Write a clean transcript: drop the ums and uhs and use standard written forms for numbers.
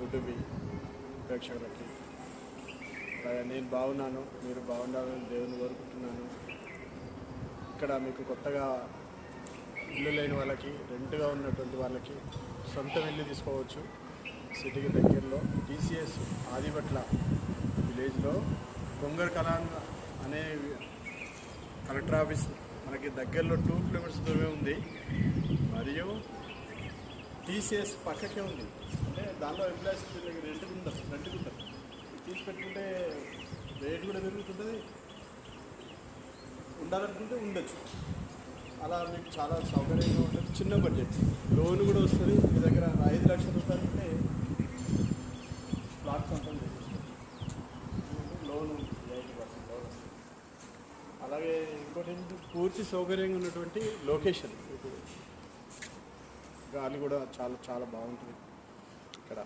YouTube ప్రేక్షకులకి నేను బాగున్నాను, మీరు బాగుండాలని దేవుని కోరుకుంటున్నాను. ఇక్కడ మీకు కొత్తగా ఇల్లు లేని వాళ్ళకి, రెంట్గా ఉన్నటువంటి వాళ్ళకి సొంత ఇల్లు తీసుకోవచ్చు. సిటీకి దగ్గరలో టీసీఎస్ ఆదిబట్ల విలేజ్లో కొంగర్ కలాన్ అనే కలెక్టర్ ఆఫీస్ మనకి దగ్గరలో 2 కిలోమీటర్స్ దూరమే ఉంది. మరియు టీసీఎస్ పక్కకే ఉంది. అంటే దానిలో ఎంప్లాయీస్ రెంట్కుంటారు. తీసి పెట్టుకుంటే రేట్ కూడా పెరుగుతుంటుంది, ఉండాలనుకుంటే ఉండొచ్చు. అలా మీకు చాలా సౌకర్యంగా ఉంటుంది. చిన్న బడ్జెట్ లోన్ కూడా వస్తుంది. మీ దగ్గర 5 లక్షల రూపాయలు ఉంటే ప్లాట్ సొంతం చేసేస్తుంది. లోన్ 80% లోన్ వస్తుంది. అలాగే ఇంకోటి పూర్తి సౌకర్యంగా ఉన్నటువంటి లొకేషన్, గాలి కూడా చాలా చాలా బాగుంటుంది.